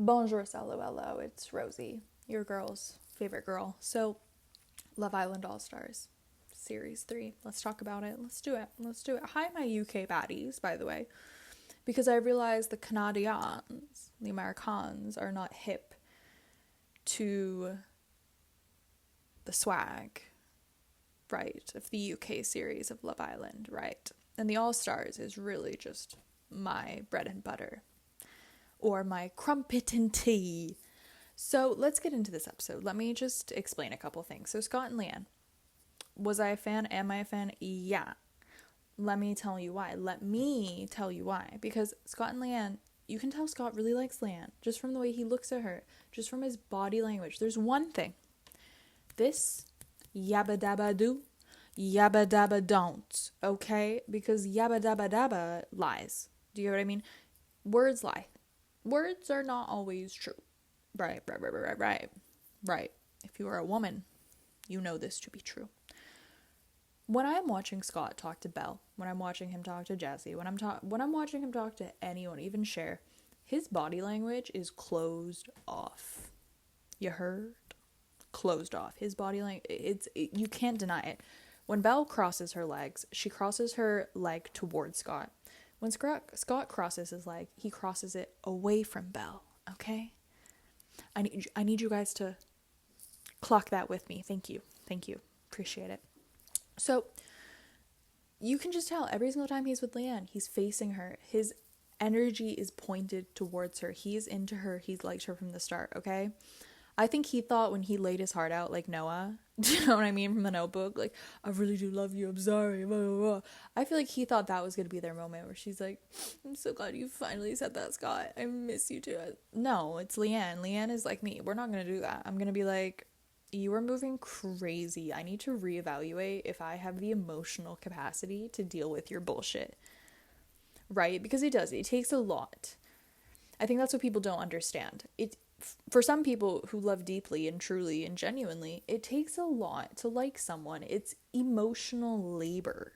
Bonjour, hello, it's Rosie, your girl's favorite girl. So, Love Island All Stars, Series 3. Let's talk about it. Let's do it. Hi, my UK baddies, by the way, because I realized the Canadians, the Americans, are not hip to the swag, right, of the UK series of Love Island, right? And the All Stars is really just my bread and butter, or my crumpet and tea. So let's get into this episode. Let me just explain a couple things. So Scott and LEANNE. Was I a fan? Am I a fan? Yeah. Let me tell you why. Because Scott and LEANNE, you can tell Scott really likes LEANNE just from the way he looks at her, just from his body language. There's one thing. This yabba dabba do, yabba dabba don't, okay? Because yabba dabba dabba lies. Do you know what I mean? Words lie. Words are not always true. Right. If you are a woman, you know this to be true. When I'm watching Scott talk to Belle, when I'm watching him talk to Jessie, when I'm watching him talk to anyone, even Cher, his body language is closed off. You heard? Closed off. His body language, you can't deny it. When Belle crosses her legs, she crosses her leg towards Scott. When Scott crosses his leg, he crosses it away from Belle, okay? I need you guys to clock that with me. Thank you. Appreciate it. So, you can just tell every single time he's with LEANNE, he's facing her. His energy is pointed towards her. He's into her. He's liked her from the start, okay? I think he thought when he laid his heart out like Noah, do you know what I mean, from The Notebook? Like, I really do love you, I'm sorry, blah, blah, blah. I feel like he thought that was going to be their moment where she's like, I'm so glad you finally said that, Scott. I miss you too. No, it's LEANNE. LEANNE is like me. We're not going to do that. I'm going to be like, you are moving crazy. I need to reevaluate if I have the emotional capacity to deal with your bullshit. Right? Because it does. It takes a lot. I think that's what people don't understand. For some people who love deeply and truly and genuinely, it takes a lot to like someone. It's emotional labor.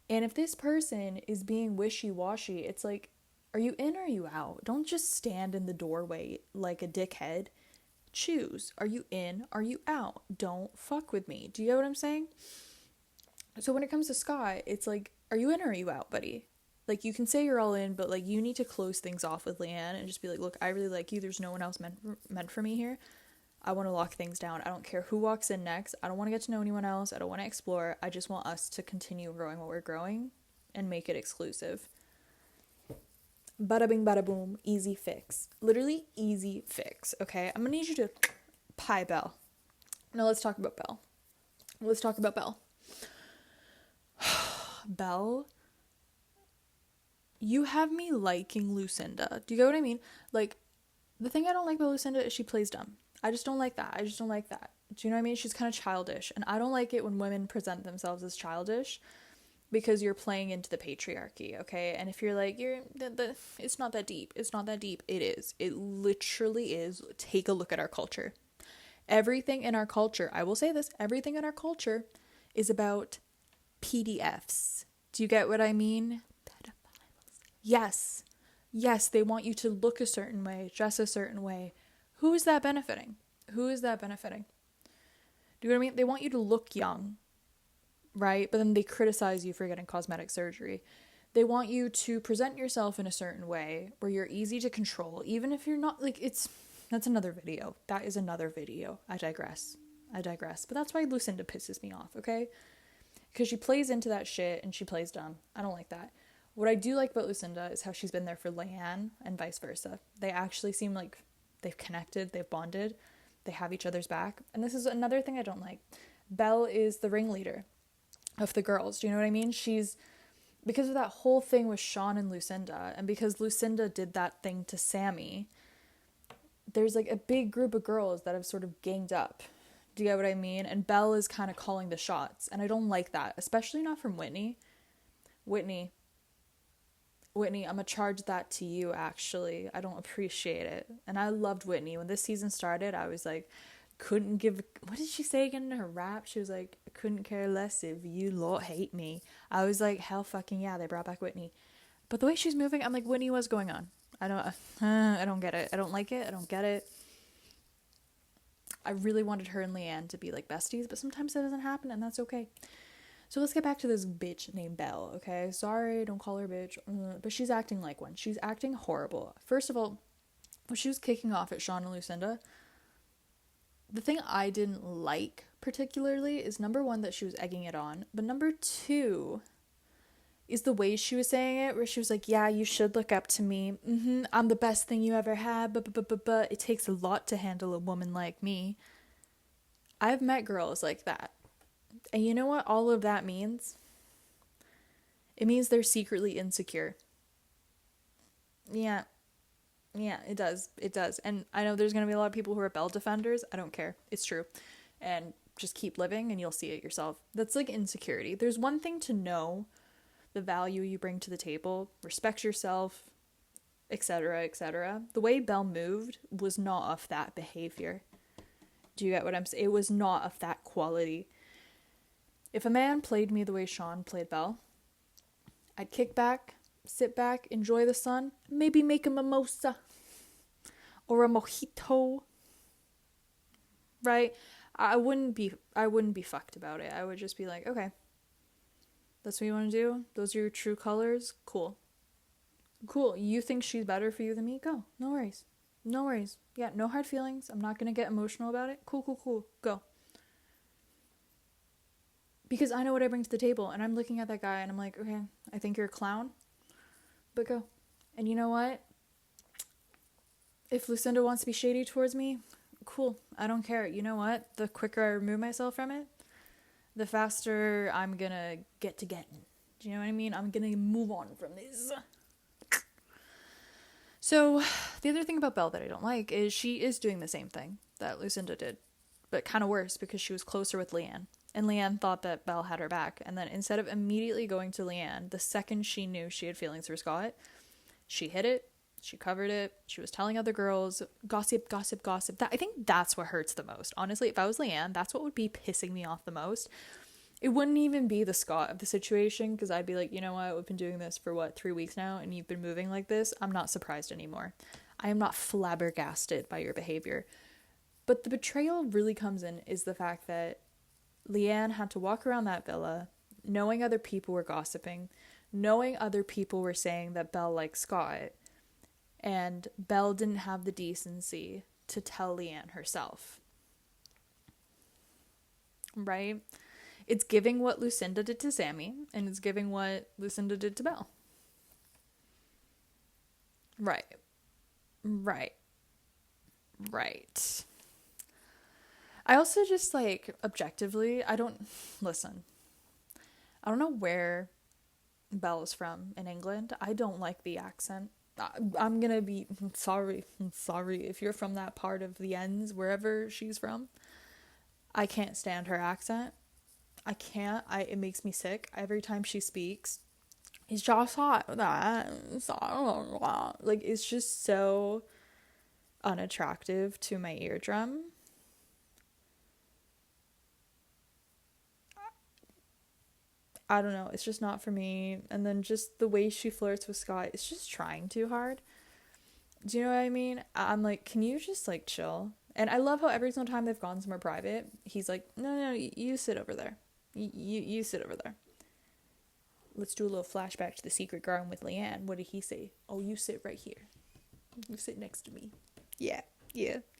And if this person is being wishy-washy, it's like, are you in or are you out? Don't just stand in the doorway like a dickhead. Choose. Are you in? Are you out? Don't fuck with me. Do you know what I'm saying? So when it comes to Scott, it's like, are you in or are you out, buddy? Like, you can say you're all in, but, like, you need to close things off with LEANNE and just be like, look, I really like you. There's no one else meant for me here. I want to lock things down. I don't care who walks in next. I don't want to get to know anyone else. I don't want to explore. I just want us to continue growing what we're growing and make it exclusive. Bada bing, bada boom. Easy fix. Literally easy fix, okay? I'm going to need you to pie Belle. Now, let's talk about Belle. Belle... You have me liking Lucinda. Do you get what I mean? Like, the thing I don't like about Lucinda is she plays dumb. I just don't like that. Do you know what I mean? She's kind of childish. And I don't like it when women present themselves as childish because you're playing into the patriarchy, okay? And if you're like, it's not that deep. It is. It literally is. Take a look at our culture. Everything in our culture, I will say this, everything in our culture is about PDFs. Do you get what I mean? Yes, they want you to look a certain way, dress a certain way. Who is that benefiting? Do you know what I mean? They want you to look young, right? But then they criticize you for getting cosmetic surgery. They want you to present yourself in a certain way where you're easy to control, even if you're not, like, that's another video. That is another video. I digress. But that's why Lucinda pisses me off, okay? Because she plays into that shit and she plays dumb. I don't like that. What I do like about Lucinda is how she's been there for LEANNE and vice versa. They actually seem like they've connected, they've bonded, they have each other's back. And this is another thing I don't like. Belle is the ringleader of the girls. Do you know what I mean? Because of that whole thing with Sean and Lucinda, and because Lucinda did that thing to Sammy, there's like a big group of girls that have sort of ganged up. Do you get what I mean? And Belle is kind of calling the shots. And I don't like that, especially not from Whitney, I'm gonna charge that to you, actually. I don't appreciate it. And I loved Whitney. When this season started, I was like, what did she say again in her rap? She was like, I couldn't care less if you lot hate me. I was like, hell fucking yeah, they brought back Whitney. But the way she's moving, I'm like, Whitney, what's going on? I don't get it. I don't like it. I don't get it. I really wanted her and LEANNE to be like besties, but sometimes that doesn't happen, and that's okay. So let's get back to this bitch named Belle, okay? Sorry, don't call her bitch, but she's acting like one. She's acting horrible. First of all, when she was kicking off at Sean and Lucinda, the thing I didn't like particularly is number one, that she was egging it on, but number two is the way she was saying it, where she was like, yeah, you should look up to me. I'm the best thing you ever had, but it takes a lot to handle a woman like me. I've met girls like that. And you know what all of that means? It means they're secretly insecure. Yeah, it does. It does. And I know there's going to be a lot of people who are Belle defenders. I don't care. It's true. And just keep living and you'll see it yourself. That's like insecurity. There's one thing to know the value you bring to the table, respect yourself, etc., etc. The way Belle moved was not of that behavior. Do you get what I'm saying? It was not of that quality. If a man played me the way Sean played Belle, I'd kick back, sit back, enjoy the sun, maybe make a mimosa or a mojito, right? I wouldn't be fucked about it. I would just be like, okay, that's what you want to do? Those are your true colors? Cool. You think she's better for you than me? Go. No worries. Yeah, no hard feelings. I'm not going to get emotional about it. Cool. Go. Because I know what I bring to the table, and I'm looking at that guy and I'm like, okay, I think you're a clown, but go. And you know what? If Lucinda wants to be shady towards me, cool. I don't care. You know what? The quicker I remove myself from it, the faster I'm gonna get to getting. Do you know what I mean? I'm gonna move on from this. So, the other thing about Belle that I don't like is she is doing the same thing that Lucinda did, but kind of worse because she was closer with LEANNE. And LEANNE thought that Belle had her back. And then instead of immediately going to LEANNE, the second she knew she had feelings for Scott, she hid it, she covered it, she was telling other girls, gossip. I think that's what hurts the most. Honestly, if I was LEANNE, that's what would be pissing me off the most. It wouldn't even be the Scott of the situation, because I'd be like, you know what, we've been doing this for 3 weeks now, and you've been moving like this. I'm not surprised anymore. I am not flabbergasted by your behavior. But the betrayal really comes in is the fact that LEANNE had to walk around that villa, knowing other people were gossiping, knowing other people were saying that Belle liked Scott, and Belle didn't have the decency to tell LEANNE herself. Right? It's giving what Lucinda did to Sammy, and it's giving what Lucinda did to Belle. Right. I also just, like, objectively, I don't know where Belle is from in England. I don't like the accent. I'm gonna be sorry if you're from that part of the ends, wherever she's from. I can't stand her accent. I can't. It makes me sick every time she speaks. It's just like that. Like, it's just so unattractive to my eardrum. I don't know, it's just not for me. And then just the way she flirts with Scott, it's just trying too hard. Do you know what I mean? I'm like, can you just, like, chill? And I love how every single time they've gone somewhere private, he's like, no, you sit over there. You sit over there. Let's do a little flashback to the secret garden with LEANNE. What did he say? Oh, you sit right here. You sit next to me. Yeah,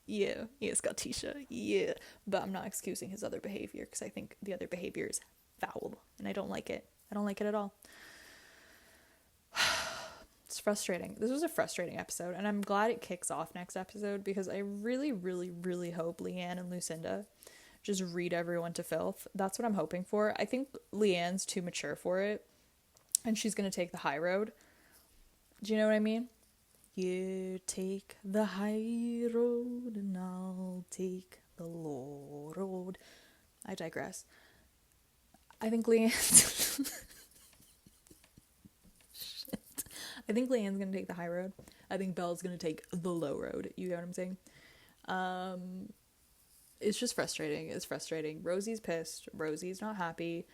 Scottisha, yeah. But I'm not excusing his other behavior, because I think the other behavior is foul, and I don't like it. I don't like it at all. It's frustrating. This was a frustrating episode, and I'm glad it kicks off next episode, because I really, really, really hope LEANNE and Lucinda just read everyone to filth. That's what I'm hoping for. I think LEANNE's too mature for it, and she's gonna take the high road. Do you know what I mean? You take the high road, and I'll take the low road. I digress. I think LEANNE's I think LEANNE's gonna take the high road. I think Belle's gonna take the low road. You get what I'm saying? It's just frustrating. It's frustrating. Rosie's pissed. Rosie's not happy.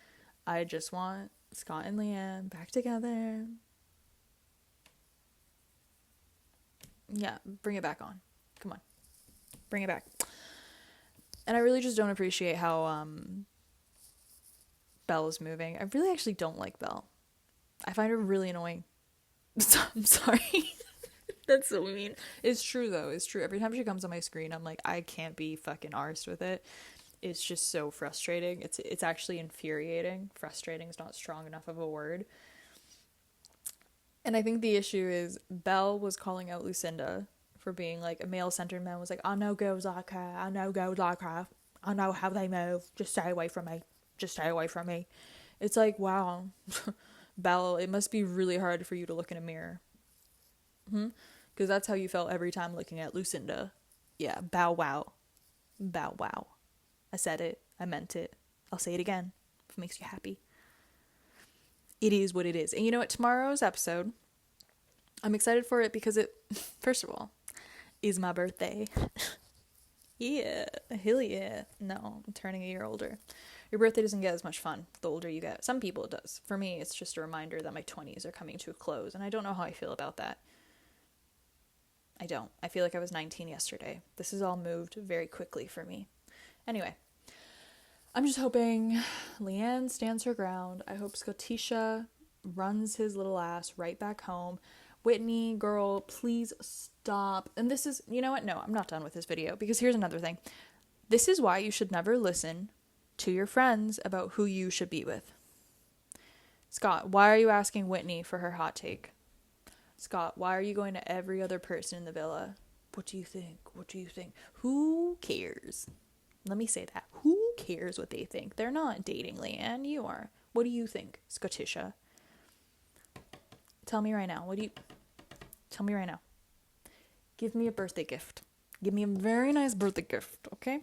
I just want Scott and LEANNE back together. Yeah, bring it back on. Come on. Bring it back. And I really just don't appreciate how Belle is moving. I really actually don't like Belle. I find her really annoying. I'm sorry. That's so mean. It's true though. It's true. Every time she comes on my screen, I'm like, I can't be fucking arsed with it. It's just so frustrating. It's actually infuriating. Frustrating is not strong enough of a word. And I think the issue is Belle was calling out Lucinda for being like a male-centered man. Was like, I know girls like her. I know girls like her. I know how they move. Just stay away from me. Just stay away from me. It's like, wow. Belle, it must be really hard for you to look in a mirror. Because that's how you felt every time looking at Lucinda. Yeah, bow wow. Bow wow. I said it. I meant it. I'll say it again if it makes you happy. It is what it is. And you know what? Tomorrow's episode, I'm excited for it because it, first of all, is my birthday. Yeah. Hell yeah. No, I'm turning a year older. Your birthday doesn't get as much fun the older you get. Some people it does. For me, it's just a reminder that my 20s are coming to a close, and I don't know how I feel about that. I don't. I feel like I was 19 yesterday. This has all moved very quickly for me. Anyway, I'm just hoping LEANNE stands her ground. I hope Scottisha runs his little ass right back home. Whitney, girl, please stop. And this is, you know what? No, I'm not done with this video because here's another thing. This is why you should never listen to your friends about who you should be with. Scott, why are you asking Whitney for her hot take? Scott, why are you going to every other person in the villa? What do you think? What do you think? Who cares? Let me say that. Who cares what they think? They're not dating LEANNE. You are. What do you think, Scottisha? Tell me right now. Tell me right now. Give me a birthday gift. Give me a very nice birthday gift, okay?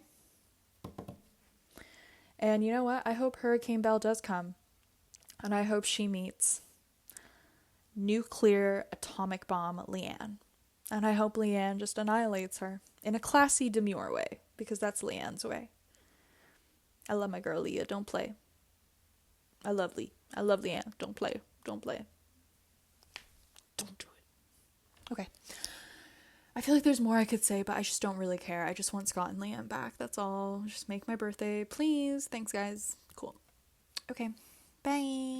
And you know what? I hope Hurricane Belle does come. And I hope she meets nuclear atomic bomb LEANNE. And I hope LEANNE just annihilates her in a classy, demure way. Because that's LEANNE's way. I love my girl Leah. Don't play. I love Lee. I love LEANNE. Don't play. Don't play. Don't do it. Okay. I feel like there's more I could say, but I just don't really care. I just want Scott and LEANNE back. That's all. Just make my birthday, please. Thanks, guys. Cool. Okay. Bye.